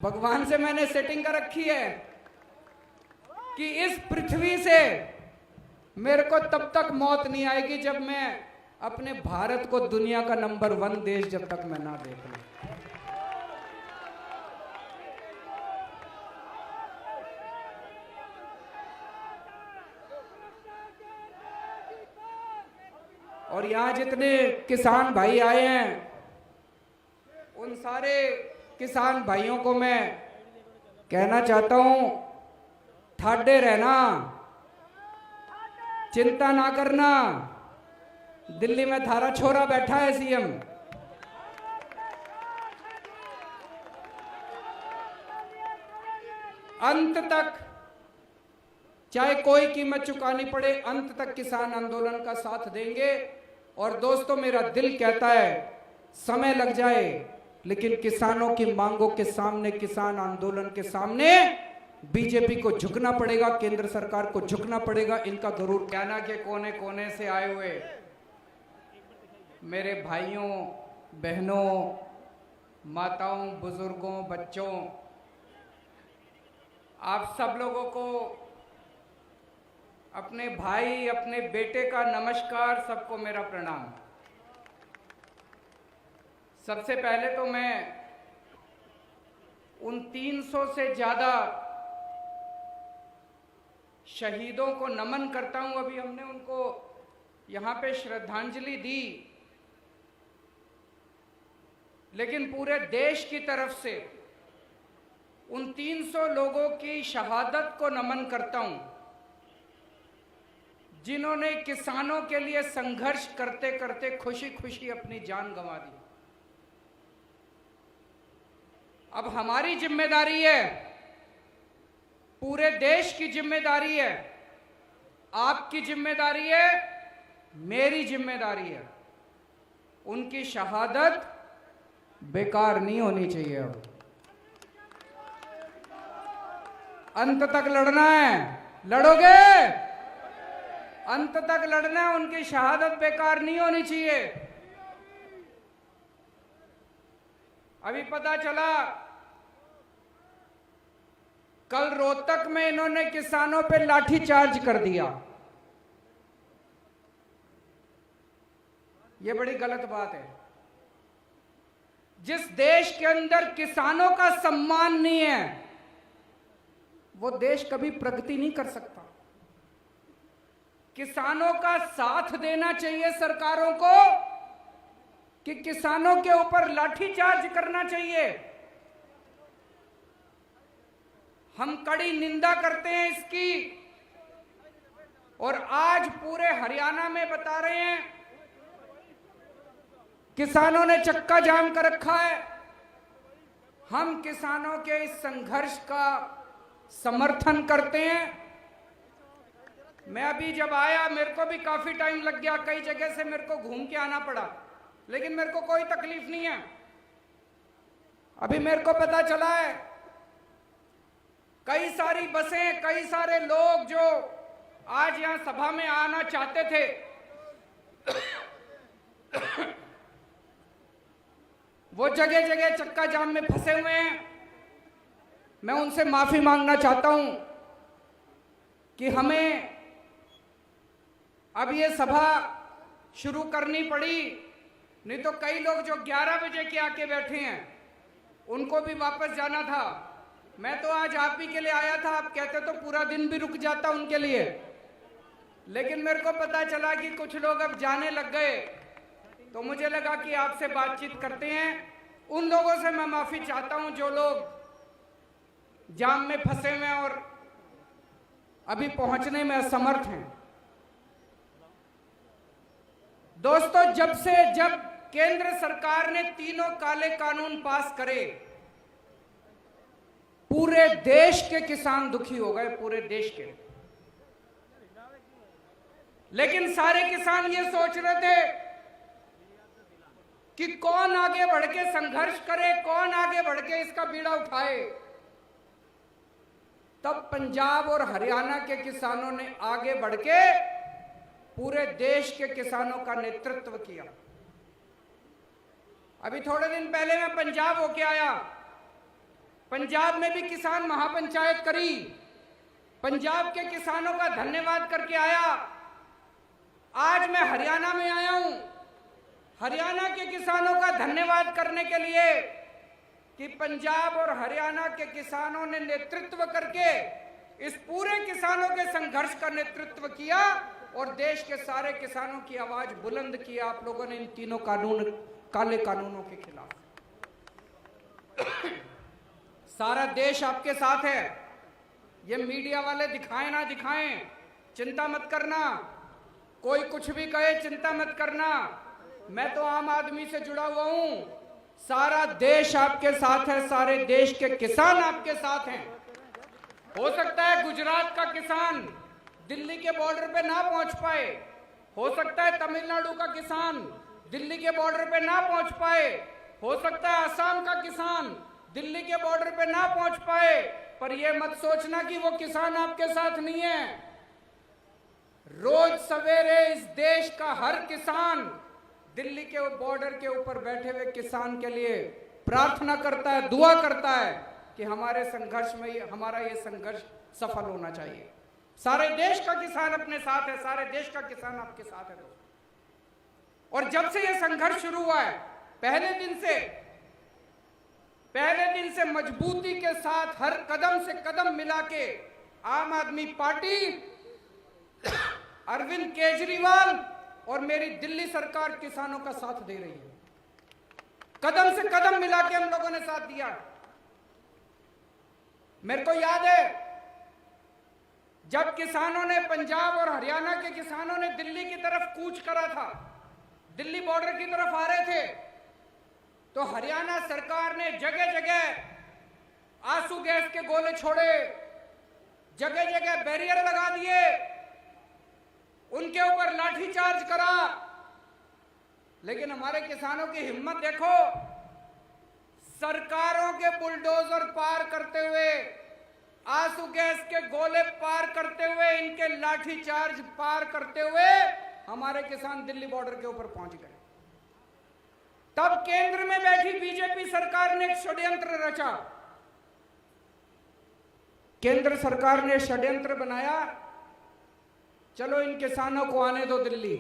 भगवान से मैंने सेटिंग कर रखी है कि इस पृथ्वी से मेरे को तब तक मौत नहीं आएगी जब मैं अपने भारत को दुनिया का नंबर 1 देश जब तक मैं ना देख लूं। और यहां जितने किसान भाई आए हैं उन सारे किसान भाइयों को मैं कहना चाहता हूं, ठाडे रहना, चिंता ना करना। दिल्ली में थारा छोरा बैठा है सीएम। अंत तक चाहे कोई कीमत चुकानी पड़े, अंत तक किसान आंदोलन का साथ देंगे। और दोस्तों, मेरा दिल कहता है समय लग जाए लेकिन किसानों की मांगों के सामने, किसान आंदोलन के सामने बीजेपी को झुकना पड़ेगा, केंद्र सरकार को झुकना पड़ेगा। इनका जरूर कहना के कोने कोने से आए हुए मेरे भाइयों, बहनों, माताओं, बुजुर्गों, बच्चों, आप सब लोगों को अपने भाई, अपने बेटे का नमस्कार, सबको मेरा प्रणाम। सबसे पहले तो मैं उन 300 से ज्यादा शहीदों को नमन करता हूं। अभी हमने उनको यहां पे श्रद्धांजलि दी, लेकिन पूरे देश की तरफ से उन 300 लोगों की शहादत को नमन करता हूं जिन्होंने किसानों के लिए संघर्ष करते करते खुशी खुशी अपनी जान गंवा दी। अब हमारी जिम्मेदारी है, पूरे देश की जिम्मेदारी है, आपकी जिम्मेदारी है, मेरी जिम्मेदारी है। उनकी शहादत बेकार नहीं होनी चाहिए। अब अंत तक लड़ना है, लड़ोगे? अंत तक लड़ना है, उनकी शहादत बेकार नहीं होनी चाहिए। अभी पता चला कल रोहतक में इन्होंने किसानों पे लाठीचार्ज कर दिया। यह बड़ी गलत बात है। जिस देश के अंदर किसानों का सम्मान नहीं है वो देश कभी प्रगति नहीं कर सकता। किसानों का साथ देना चाहिए सरकारों को कि किसानों के ऊपर लाठीचार्ज करना चाहिए। हम कड़ी निंदा करते हैं इसकी। और आज पूरे हरियाणा में बता रहे हैं किसानों ने चक्का जाम कर रखा है। हम किसानों के इस संघर्ष का समर्थन करते हैं। मैं अभी जब आया मेरे को भी काफी टाइम लग गया, कई जगह से मेरे को घूम के आना पड़ा, लेकिन मेरे को कोई तकलीफ नहीं है। अभी मेरे को पता चला है कई सारी बसें, कई सारे लोग जो आज यहां सभा में आना चाहते थे वो जगह जगह चक्का जाम में फंसे हुए हैं। मैं उनसे माफी मांगना चाहता हूं कि हमें अब ये सभा शुरू करनी पड़ी, नहीं तो कई लोग जो 11 बजे के आके बैठे हैं उनको भी वापस जाना था। मैं तो आज आप ही के लिए आया था, आप कहते तो पूरा दिन भी रुक जाता उनके लिए, लेकिन मेरे को पता चला कि कुछ लोग अब जाने लग गए, तो मुझे लगा कि आपसे बातचीत करते हैं। उन लोगों से मैं माफी चाहता हूं जो लोग जाम में फंसे हुए हैं और अभी पहुंचने में असमर्थ हैं। दोस्तों, जब केंद्र सरकार ने तीनों काले कानून पास करे, पूरे देश के किसान दुखी हो गए, पूरे देश के। लेकिन सारे किसान ये सोच रहे थे कि कौन आगे बढ़ के संघर्ष करे, कौन आगे बढ़ के इसका बीड़ा उठाए। तब पंजाब और हरियाणा के किसानों ने आगे बढ़ के पूरे देश के किसानों का नेतृत्व किया। अभी थोड़े दिन पहले मैं पंजाब होके आया। पंजाब में भी किसान महापंचायत करी, पंजाब के किसानों का धन्यवाद करके आया। आज मैं हरियाणा में आया हूं, हरियाणा के किसानों का धन्यवाद करने के लिए कि पंजाब और हरियाणा के किसानों ने नेतृत्व करके इस पूरे किसानों के संघर्ष का नेतृत्व किया और देश के सारे किसानों की आवाज बुलंद की आप लोगों ने इन तीनों काले कानूनों के खिलाफ। सारा देश आपके साथ है। ये मीडिया वाले दिखाएं ना दिखाएं, चिंता मत करना, कोई कुछ भी कहे चिंता मत करना। मैं तो आम आदमी से जुड़ा हुआ हूं, सारा देश आपके साथ है, सारे देश के किसान आपके साथ हैं। हो सकता है गुजरात का किसान दिल्ली के बॉर्डर पे ना पहुंच पाए, हो सकता है तमिलनाडु का किसान दिल्ली के बॉर्डर पे ना पहुंच पाए, हो सकता है असम का किसान दिल्ली के बॉर्डर पे ना पहुंच पाए, पर यह मत सोचना कि वो किसान आपके साथ नहीं है। रोज सवेरे इस देश का हर किसान दिल्ली के बॉर्डर के ऊपर बैठे हुए किसान के लिए प्रार्थना करता है, दुआ करता है कि हमारे संघर्ष में हमारा ये संघर्ष सफल होना चाहिए। सारे देश का किसान अपने साथ है, सारे देश का किसान आपके साथ है दोस्तों। और जब से ये संघर्ष शुरू हुआ है, पहले दिन से मजबूती के साथ हर कदम से कदम मिला के आम आदमी पार्टी, अरविंद केजरीवाल और मेरी दिल्ली सरकार किसानों का साथ दे रही है। कदम से कदम मिला के हम लोगों ने साथ दिया। मेरे को याद है जब किसानों ने, पंजाब और हरियाणा के किसानों ने दिल्ली की तरफ कूच करा था, दिल्ली बॉर्डर की तरफ आ रहे थे, तो हरियाणा सरकार ने जगह जगह आंसू गैस के गोले छोड़े, जगह जगह बैरियर लगा दिए, उनके ऊपर लाठीचार्ज करा। लेकिन हमारे किसानों की हिम्मत देखो, सरकारों के बुलडोजर पार करते हुए, आंसू गैस के गोले पार करते हुए, इनके लाठीचार्ज पार करते हुए हमारे किसान दिल्ली बॉर्डर के ऊपर पहुंच गए। तब केंद्र में बैठी बीजेपी सरकार ने एक षड्यंत्र रचा। केंद्र सरकार ने षड्यंत्र बनाया, चलो इन किसानों को आने दो दिल्ली।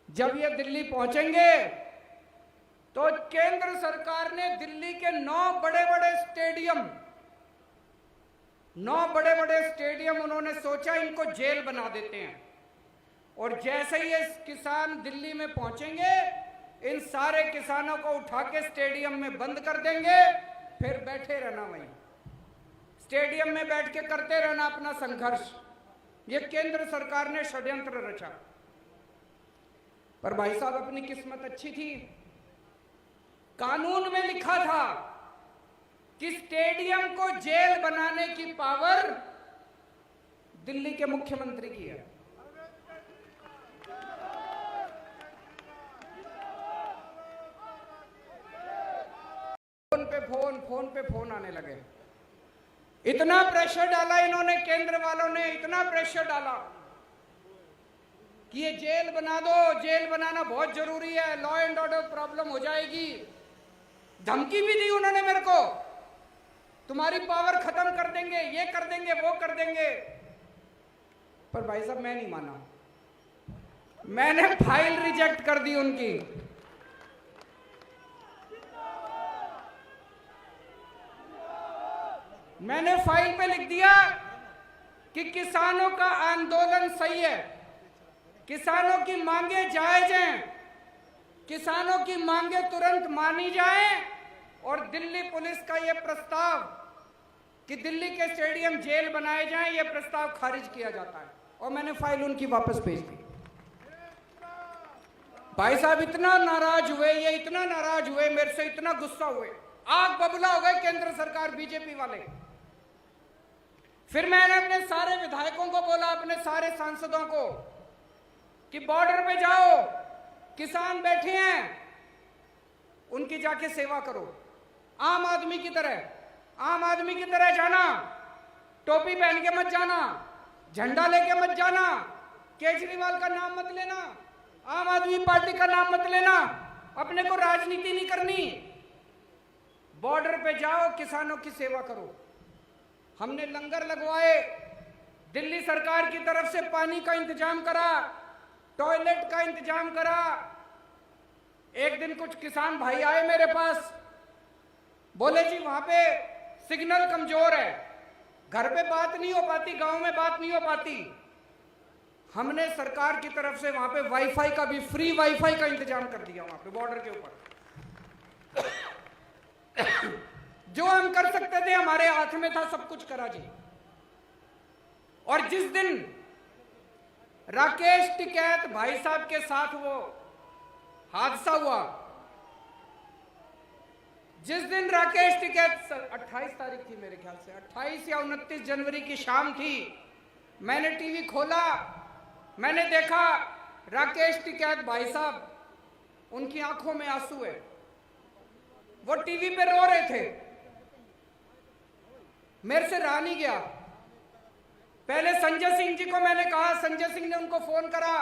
जब ये दिल्ली पहुंचेंगे तो केंद्र सरकार ने दिल्ली के 9 बड़े बड़े स्टेडियम उन्होंने सोचा इनको जेल बना देते हैं। और जैसे ही ये किसान दिल्ली में पहुंचेंगे, इन सारे किसानों को उठा के स्टेडियम में बंद कर देंगे, फिर बैठे रहना वहीं स्टेडियम में बैठ के करते रहना अपना संघर्ष। ये केंद्र सरकार ने षड्यंत्र रचा। पर भाई साहब अपनी किस्मत अच्छी थी, कानून में लिखा था कि स्टेडियम को जेल बनाने की पावर दिल्ली के मुख्यमंत्री की है। फोन पे फोन आने लगे। इतना प्रेशर डाला इन्होंने, केंद्र वालों ने इतना प्रेशर डाला कि ये जेल बना दो, जेल बनाना बहुत जरूरी है, लॉ एंड ऑर्डर प्रॉब्लम हो जाएगी। धमकी भी दी उन्होंने मेरे को, तुम्हारी पावर खत्म कर देंगे, ये कर देंगे, वो कर देंगे। पर भाई साहब मैं नहीं माना, मैंने फाइल रिजेक्ट कर दी उनकी। मैंने फाइल पे लिख दिया कि किसानों का आंदोलन सही है, किसानों की मांगे जायज हैं, किसानों की मांगे तुरंत मानी जाएं और दिल्ली पुलिस का यह प्रस्ताव कि दिल्ली के स्टेडियम जेल बनाए जाएं, यह प्रस्ताव खारिज किया जाता है। और मैंने फाइल उनकी वापस भेज दी। भाई साहब इतना नाराज हुए, ये इतना नाराज हुए, मेरे से इतना गुस्सा हुए, आग बबूला हो गए केंद्र सरकार बीजेपी वाले। फिर मैंने अपने सारे विधायकों को बोला, अपने सारे सांसदों को कि बॉर्डर पे जाओ, किसान बैठे हैं, उनकी जाके सेवा करो, आम आदमी की तरह जाना, टोपी पहन के मत जाना, झंडा लेके मत जाना, केजरीवाल का नाम मत लेना, आम आदमी पार्टी का नाम मत लेना, अपने को राजनीति नहीं करनी। बॉर्डर पे जाओ, किसानों की सेवा करो। हमने लंगर लगवाए, दिल्ली सरकार की तरफ से पानी का इंतजाम करा, टॉयलेट का इंतजाम करा। एक दिन कुछ किसान भाई आए मेरे पास, बोले जी वहां पे सिग्नल कमजोर है, घर पे बात नहीं हो पाती, गांव में बात नहीं हो पाती। हमने सरकार की तरफ से वहां पे वाईफाई का भी, फ्री वाईफाई का इंतजाम कर दिया वहां पे बॉर्डर के ऊपर। जो हम कर सकते थे हमारे हाथ में था, सब कुछ करा जी। और जिस दिन राकेश टिकैत भाई साहब के साथ वो हादसा हुआ, जिस दिन राकेश टिकैत 28 तारीख थी मेरे ख्याल से, 28 या 29 जनवरी की शाम थी, मैंने टीवी खोला, मैंने देखा राकेश टिकैत भाई साहब, उनकी आंखों में आंसू है, वो टीवी पे रो रहे थे। मेरे से रहा नहीं गया। पहले संजय सिंह जी को मैंने कहा, संजय सिंह ने उनको फोन करा,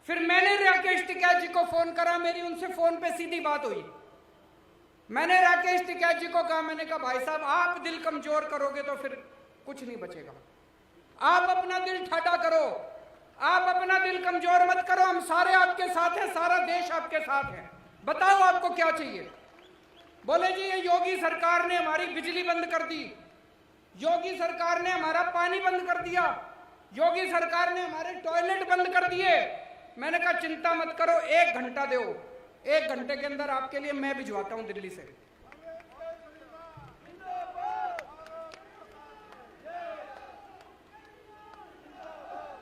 फिर मैंने राकेश टिकैत जी को फोन करा, मेरी उनसे फोन पे सीधी बात हुई। मैंने राकेश टिकैत जी को कहा, मैंने कहा भाई साहब आप दिल कमजोर करोगे तो फिर कुछ नहीं बचेगा, आप अपना दिल ठाडा करो, आप अपना दिल कमजोर मत करो, हम सारे आपके साथ हैं, सारा देश आपके साथ है, बताओ आपको क्या चाहिए। बोले जी ये योगी सरकार ने हमारी बिजली बंद कर दी, योगी सरकार ने हमारा पानी बंद कर दिया, योगी सरकार ने हमारे टॉयलेट बंद कर दिए। मैंने कहा चिंता मत करो, 1 घंटा दो, 1 घंटे के अंदर आपके लिए मैं भिजवाता हूं दिल्ली से।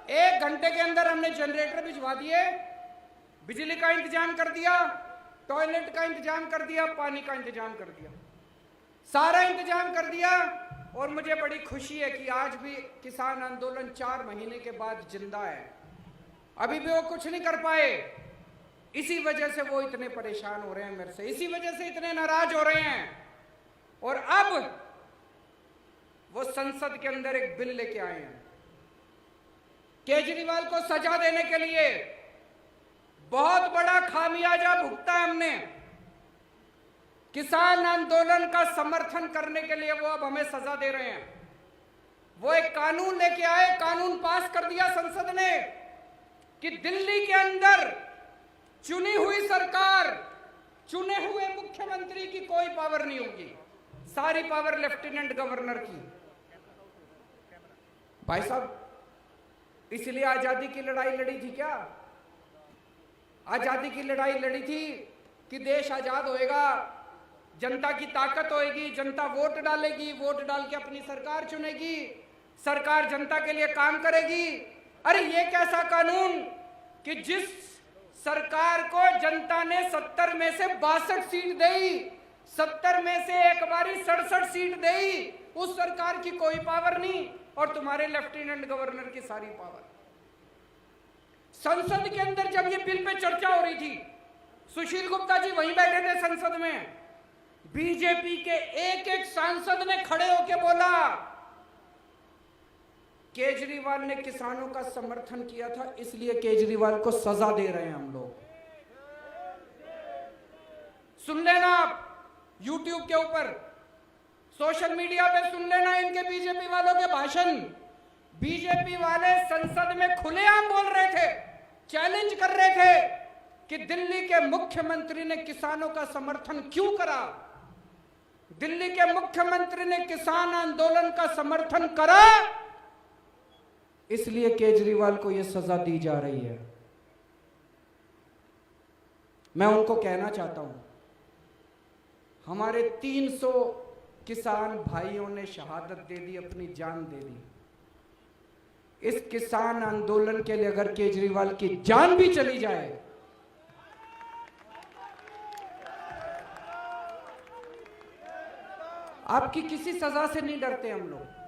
1 घंटे के अंदर हमने जनरेटर भिजवा दिए, बिजली का इंतजाम कर दिया, टॉयलेट का इंतजाम कर दिया, पानी का इंतजाम कर दिया, सारा इंतजाम कर दिया। और मुझे बड़ी खुशी है कि आज भी किसान आंदोलन 4 महीने के बाद जिंदा है। अभी भी वो कुछ नहीं कर पाए, इसी वजह से वो इतने परेशान हो रहे हैं मेरे से, इसी वजह से इतने नाराज हो रहे हैं। और अब वो संसद के अंदर एक बिल लेके आए हैं, केजरीवाल को सजा देने के लिए। बहुत बड़ा खामियाजा भुगता है हमने, किसान आंदोलन का समर्थन करने के लिए वो अब हमें सजा दे रहे हैं। वो एक कानून लेके आए, कानून पास कर दिया संसद ने कि दिल्ली के अंदर चुनी हुई सरकार, चुने हुए मुख्यमंत्री की कोई पावर नहीं होगी, सारी पावर लेफ्टिनेंट गवर्नर की। भाई साहब इसलिए आजादी की लड़ाई लड़ी थी क्या? आजादी की लड़ाई लड़ी थी कि देश आजाद होएगा, जनता की ताकत होएगी, जनता वोट डालेगी, वोट डाल के अपनी सरकार चुनेगी, सरकार जनता के लिए काम करेगी। अरे ये कैसा कानून कि जिस सरकार को जनता ने 70 में से 62 सीट दी, 70 में से एक बारी 67 सीट दी, उस सरकार की कोई पावर नहीं और तुम्हारे लेफ्टिनेंट गवर्नर की सारी पावर। संसद के अंदर जब ये बिल पे चर्चा हो रही थी, सुशील गुप्ता जी वहीं बैठे थे संसद में, बीजेपी के एक सांसद ने खड़े होकर बोला केजरीवाल ने किसानों का समर्थन किया था, इसलिए केजरीवाल को सजा दे रहे हैं हम लोग। सुन लेना आप YouTube के ऊपर, सोशल मीडिया पे सुन लेना इनके बीजेपी वालों के भाषण। बीजेपी वाले संसद में खुलेआम बोल रहे थे, चैलेंज कर रहे थे कि दिल्ली के मुख्यमंत्री ने किसानों का समर्थन क्यों करा। दिल्ली के मुख्यमंत्री ने किसान आंदोलन का समर्थन करा, इसलिए केजरीवाल को यह सजा दी जा रही है। मैं उनको कहना चाहता हूं, हमारे 300 किसान भाइयों ने शहादत दे दी, अपनी जान दे दी। इस किसान आंदोलन के लिए अगर केजरीवाल की जान भी चली जाए, आपकी किसी सजा से नहीं डरते हम लोग।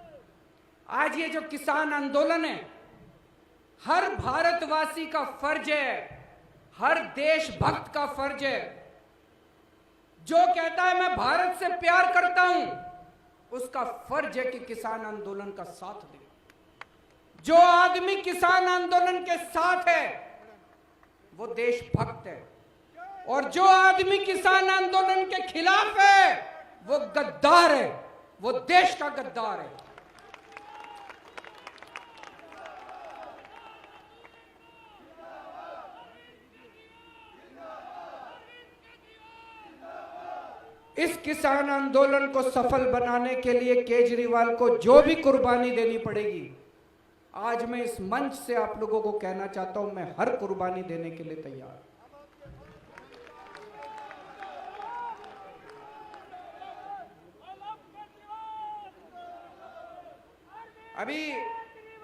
आज ये जो किसान आंदोलन है, हर भारतवासी का फर्ज है, हर देशभक्त का फर्ज है। जो कहता है मैं भारत से प्यार करता हूं, उसका फर्ज है कि किसान आंदोलन का साथ दे। जो आदमी किसान आंदोलन के साथ है वो देशभक्त है, और जो आदमी किसान आंदोलन के खिलाफ है वो गद्दार है, वो देश का गद्दार है। इस किसान आंदोलन को सफल बनाने के लिए केजरीवाल को जो भी कुर्बानी देनी पड़ेगी, आज मैं इस मंच से आप लोगों को कहना चाहता हूं, मैं हर कुर्बानी देने के लिए तैयार। अभी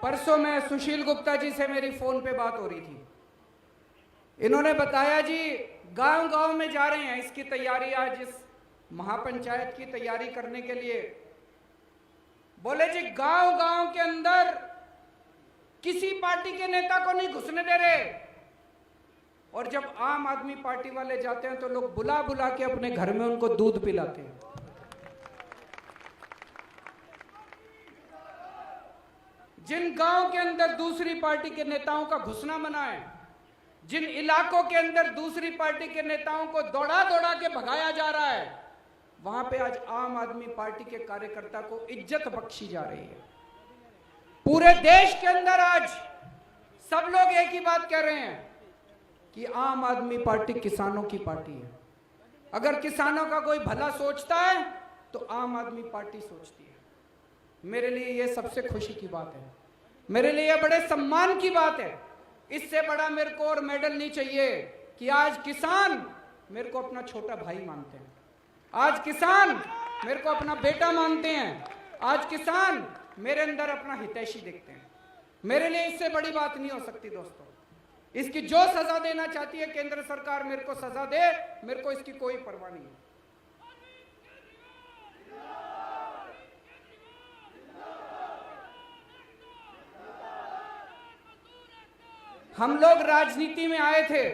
परसों में सुशील गुप्ता जी से मेरी फोन पे बात हो रही थी। इन्होंने बताया जी गांव गांव में जा रहे हैं, इसकी तैयारी आज इस महापंचायत की तैयारी करने के लिए। बोले जी गांव गांव के अंदर किसी पार्टी के नेता को नहीं घुसने दे रहे, और जब आम आदमी पार्टी वाले जाते हैं तो लोग बुला बुला के अपने घर में उनको दूध पिलाते हैं। जिन गांव के अंदर दूसरी पार्टी के नेताओं का घुसना मना है, जिन इलाकों के अंदर दूसरी पार्टी के नेताओं को दौड़ा दौड़ा के भगाया जा रहा है, वहां पे आज आम आदमी पार्टी के कार्यकर्ता को इज्जत बख्शी जा रही है। पूरे देश के अंदर आज सब लोग एक ही बात कह रहे हैं कि आम आदमी पार्टी किसानों की पार्टी है। अगर किसानों का कोई भला सोचता है तो आम आदमी पार्टी सोचती है। मेरे लिए यह सबसे खुशी की बात है, मेरे लिए यह बड़े सम्मान की बात है। इससे बड़ा मेरे को और मेडल नहीं चाहिए कि आज किसान मेरे को अपना छोटा भाई मानते हैं, आज किसान मेरे को अपना बेटा मानते हैं, आज किसान मेरे अंदर अपना हितैषी देखते हैं। मेरे लिए इससे बड़ी बात नहीं हो सकती दोस्तों। इसकी जो सजा देना चाहती है केंद्र सरकार मेरे को सजा दे, मेरे को इसकी कोई परवाह नहीं है। हम लोग राजनीति में आए थे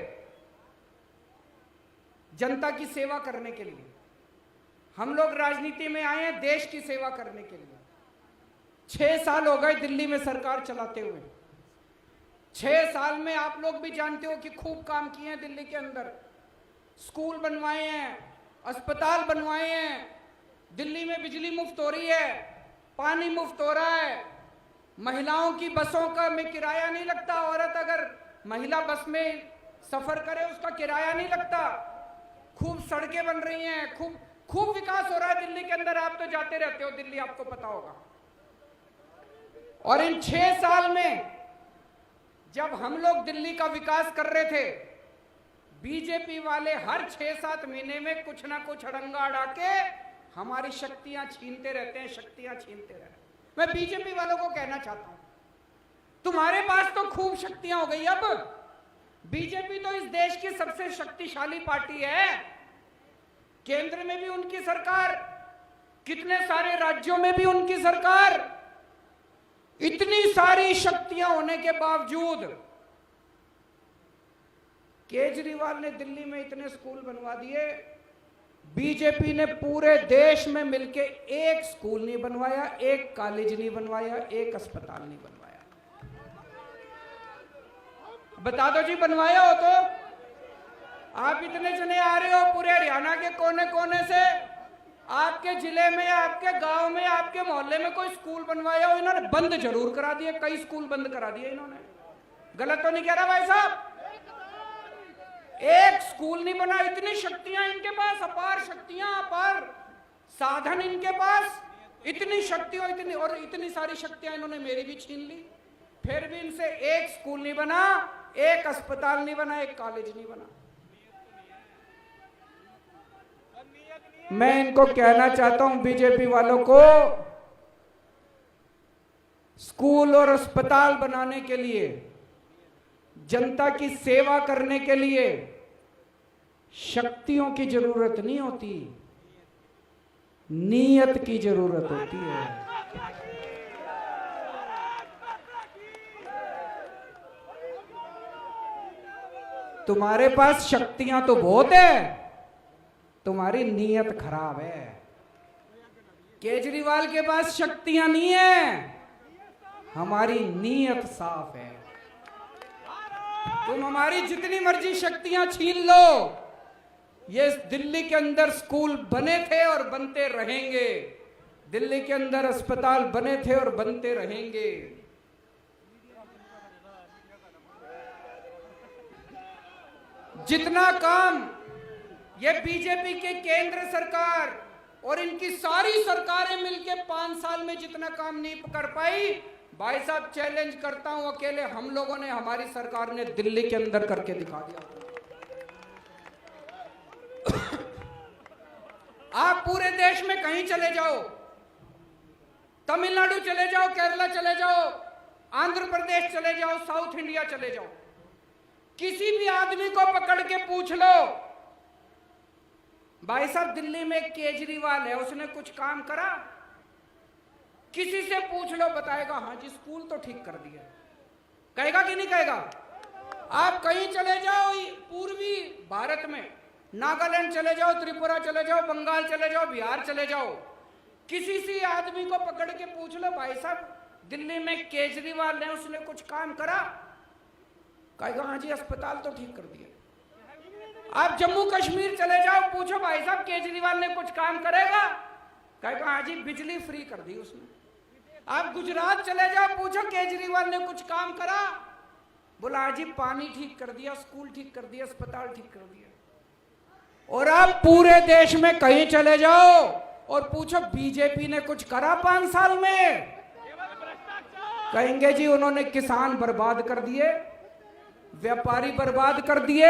जनता की सेवा करने के लिए, हम लोग राजनीति में आए हैं देश की सेवा करने के लिए। 6 साल हो गए दिल्ली में सरकार चलाते हुए। 6 साल में आप लोग भी जानते हो कि खूब काम किए हैं दिल्ली के अंदर। स्कूल बनवाए हैं, अस्पताल बनवाए हैं, दिल्ली में बिजली मुफ्त हो रही है, पानी मुफ्त हो रहा है, महिलाओं की बसों का में किराया नहीं लगता। औरत अगर महिला बस में सफर करे उसका किराया नहीं लगता। खूब सड़कें बन रही हैं, खूब विकास हो रहा है दिल्ली के अंदर। आप तो जाते रहते हो दिल्ली, आपको पता होगा। और इन 6 साल में जब हम लोग दिल्ली का विकास कर रहे थे, बीजेपी वाले हर 6-7 महीने में कुछ ना कुछ अड़ंगा अड़ा के हमारी शक्तियां छीनते रहते हैं, शक्तियां छीनते रहते हैं। मैं बीजेपी वालों को कहना चाहता हूं, तुम्हारे पास तो खूब शक्तियां हो गई। अब बीजेपी तो इस देश की सबसे शक्तिशाली पार्टी है। केंद्र में भी उनकी सरकार, कितने सारे राज्यों में भी उनकी सरकार। इतनी सारी शक्तियां होने के बावजूद केजरीवाल ने दिल्ली में इतने स्कूल बनवा दिए, बीजेपी ने पूरे देश में मिलके एक स्कूल नहीं बनवाया, एक कॉलेज नहीं बनवाया, एक अस्पताल नहीं बनवाया। बता दो जी, बनवाया हो तो? आप इतने जने आ रहे हो पूरे हरियाणा के कोने कोने से, आपके जिले में, आपके गांव में, आपके मोहल्ले में कोई स्कूल बनवाया हो? इन्होंने बंद जरूर करा दिए, कई स्कूल बंद करा दिए इन्होंने। गलत तो नहीं कह रहा भाई साहब? एक स्कूल नहीं बना। इतनी शक्तियां इनके पास, अपार शक्तियां, अपार साधन इनके पास, इतनी शक्ति और इतनी सारी शक्तियां इन्होंने मेरी भी छीन ली। फिर भी इनसे एक स्कूल नहीं बना, एक अस्पताल नहीं बना, एक कॉलेज नहीं बना। मैं इनको कहना चाहता हूं, बीजेपी वालों को, स्कूल और अस्पताल बनाने के लिए, जनता की सेवा करने के लिए शक्तियों की जरूरत नहीं होती, नीयत की जरूरत होती है। तुम्हारे पास शक्तियां तो बहुत है, तुम्हारी नीयत खराब है। केजरीवाल के पास शक्तियां नहीं है, हमारी नीयत साफ है। तुम हमारी जितनी मर्जी शक्तियां छीन लो, ये दिल्ली के अंदर स्कूल बने थे और बनते रहेंगे, दिल्ली के अंदर अस्पताल बने थे और बनते रहेंगे। जितना काम ये बीजेपी के केंद्र सरकार और इनकी सारी सरकारें मिलकर 5 साल में जितना काम नहीं कर पाई, भाई साहब चैलेंज करता हूं, अकेले हम लोगों ने, हमारी सरकार ने दिल्ली के अंदर करके दिखा दिया। आप पूरे देश में कहीं चले जाओ, तमिलनाडु चले जाओ, केरला चले जाओ, आंध्र प्रदेश चले जाओ, साउथ इंडिया चले जाओ, किसी भी आदमी को पकड़ के पूछ लो, भाई साहब दिल्ली में केजरीवाल है, उसने कुछ काम करा? किसी से पूछ लो, बताएगा हाँ जी स्कूल तो ठीक कर दिया। कहेगा कि नहीं कहेगा? आप कहीं चले जाओ पूर्वी भारत में, नागालैंड चले जाओ, त्रिपुरा चले जाओ, बंगाल चले जाओ, बिहार चले जाओ, किसी से आदमी को पकड़ के पूछ लो, भाई साहब दिल्ली में केजरीवाल है, उसने कुछ काम करा? कहेगा हाँ जी अस्पताल तो ठीक कर दिया। आप जम्मू कश्मीर चले जाओ, पूछो भाई साहब केजरीवाल ने कुछ काम करेगा? कहेगा हाँ जी बिजली फ्री कर दी उसने। आप गुजरात चले जाओ, पूछो केजरीवाल ने कुछ काम करा? बोला हाँ जी पानी ठीक कर दिया, स्कूल ठीक कर दिया, अस्पताल ठीक कर दिया। और आप पूरे देश में कहीं चले जाओ और पूछो बीजेपी ने कुछ करा 5 साल में? कहेंगे जी उन्होंने किसान बर्बाद कर दिए, व्यापारी बर्बाद कर दिए,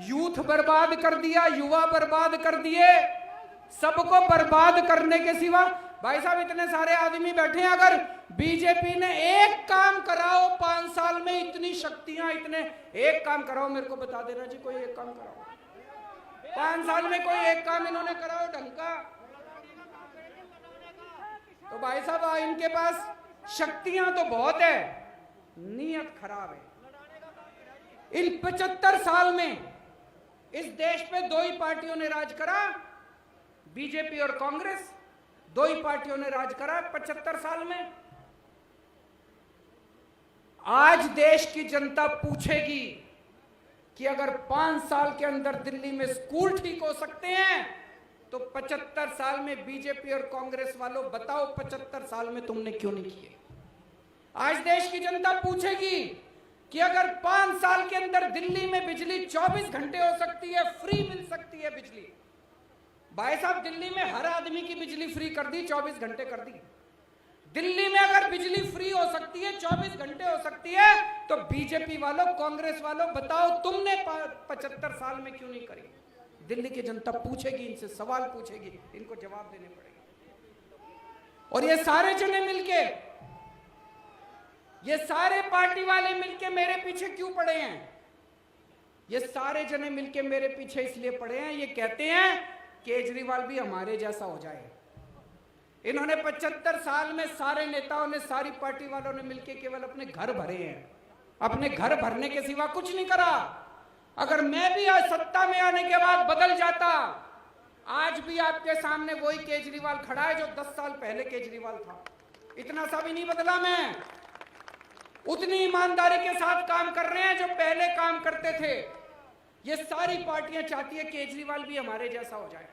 यूथ बर्बाद कर दिया, युवा बर्बाद कर दिए, सबको बर्बाद करने के सिवा। भाई साहब इतने सारे आदमी बैठे हैं, अगर बीजेपी ने एक काम कराओ 5 साल में, इतनी शक्तियां, इतने, एक काम कराओ, मेरे को बता देना जी, कोई एक काम कराओ 5 साल में, कोई एक काम इन्होंने कराओ ढंग का। तो भाई साहब इनके पास शक्तियां तो बहुत है, नीयत खराब है। इन 75 साल में इस देश पे 2 ही पार्टियों ने राज करा, बीजेपी और कांग्रेस, 2 ही पार्टियों ने राज करा 75 साल में। आज देश की जनता पूछेगी कि अगर 5 साल के अंदर दिल्ली में स्कूल ठीक हो सकते हैं, तो 75 साल में बीजेपी और कांग्रेस वालों बताओ 75 साल में तुमने क्यों नहीं किए? आज देश की जनता पूछेगी कि अगर 5 साल के अंदर दिल्ली में बिजली 24 घंटे हो सकती है, फ्री मिल सकती है बिजली। भाई साहब दिल्ली में हर आदमी की बिजली फ्री कर दी, 24 घंटे कर दी। दिल्ली में अगर बिजली फ्री हो सकती है, 24 घंटे हो सकती है, तो बीजेपी वालों, कांग्रेस वालों बताओ तुमने 75 साल में क्यों नहीं करी? दिल्ली की जनता पूछेगी, इनसे सवाल पूछेगी, इनको जवाब देने पड़ेंगे। और ये सारे जने मिलके, ये सारे पार्टी वाले मिलके मेरे पीछे क्यों पड़े हैं? ये सारे जने मिलके मेरे पीछे इसलिए पड़े हैं, ये कहते हैं केजरीवाल भी हमारे जैसा हो जाए। इन्होंने 75 साल में सारे नेताओं ने, सारी पार्टी वालों ने मिलके केवल अपने घर भरे हैं, अपने घर भरने के सिवा कुछ नहीं करा। अगर मैं भी आज सत्ता में आने के बाद बदल जाता, आज भी आपके सामने वही केजरीवाल खड़ा है जो 10 साल पहले केजरीवाल था। इतना सा भी नहीं बदला मैं, उतनी ईमानदारी के साथ काम कर रहे हैं जो पहले काम करते थे। ये सारी पार्टियां चाहती है केजरीवाल भी हमारे जैसा हो जाए।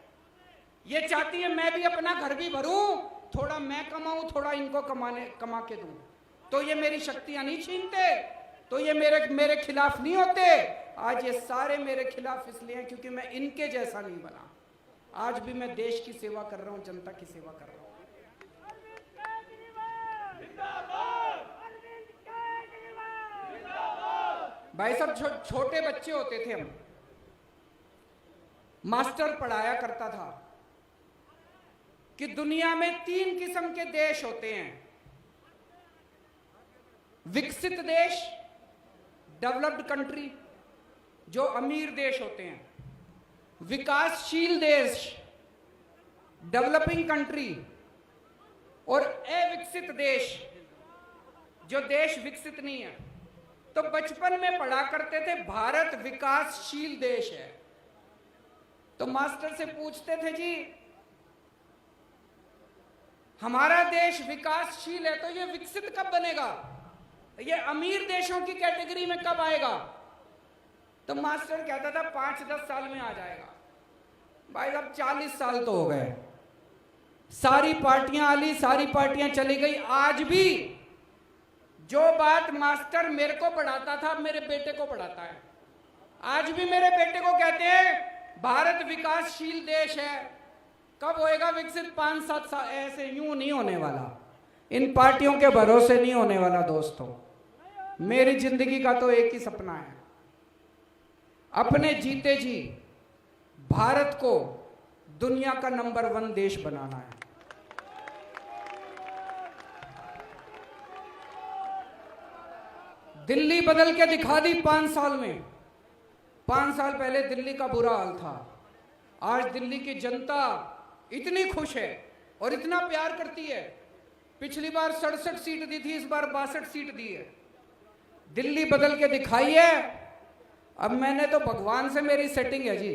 ये चाहती है मैं भी अपना घर भी भरूं, थोड़ा मैं कमाऊं, थोड़ा इनको कमा के दूं, तो ये मेरी शक्तियां नहीं छीनते, तो ये मेरे खिलाफ नहीं होते। आज ये सारे मेरे खिलाफ इसलिए हैं क्योंकि मैं इनके जैसा नहीं बना। आज भी मैं देश की सेवा कर रहा हूं, जनता की सेवा कर रहा हूं। भाई साहब छोटे बच्चे होते थे हम, मास्टर पढ़ाया करता था कि दुनिया में 3 किस्म के देश होते हैं, विकसित देश, डेवलप्ड कंट्री जो अमीर देश होते हैं, विकासशील देश डेवलपिंग कंट्री, और अविकसित देश जो देश विकसित नहीं है। तो बचपन में पढ़ा करते थे भारत विकासशील देश है, तो मास्टर से पूछते थे जी हमारा देश विकासशील है तो ये विकसित कब बनेगा, ये अमीर देशों की कैटेगरी में कब आएगा? तो मास्टर कहता था 5-10 साल में आ जाएगा। भाई अब 40 साल तो हो गए, सारी पार्टियां आली, सारी पार्टियां चली गई। आज भी जो बात मास्टर मेरे को पढ़ाता था मेरे बेटे को पढ़ाता है। आज भी मेरे बेटे को कहते हैं भारत विकासशील देश है, कब होएगा विकसित? 5-7 साल। ऐसे यूं नहीं होने वाला, इन पार्टियों के भरोसे नहीं होने वाला दोस्तों। मेरी जिंदगी का तो एक ही सपना है, अपने जीते जी भारत को दुनिया का नंबर 1 देश बनाना है। दिल्ली बदल के दिखा दी 5 साल में। 5 साल पहले दिल्ली का बुरा हाल था, आज दिल्ली की जनता इतनी खुश है और इतना प्यार करती है। पिछली बार 67 सीट दी थी, इस बार 62 सीट दी है। दिल्ली बदल के दिखाई है। अब मैंने तो भगवान से मेरी सेटिंग है जी।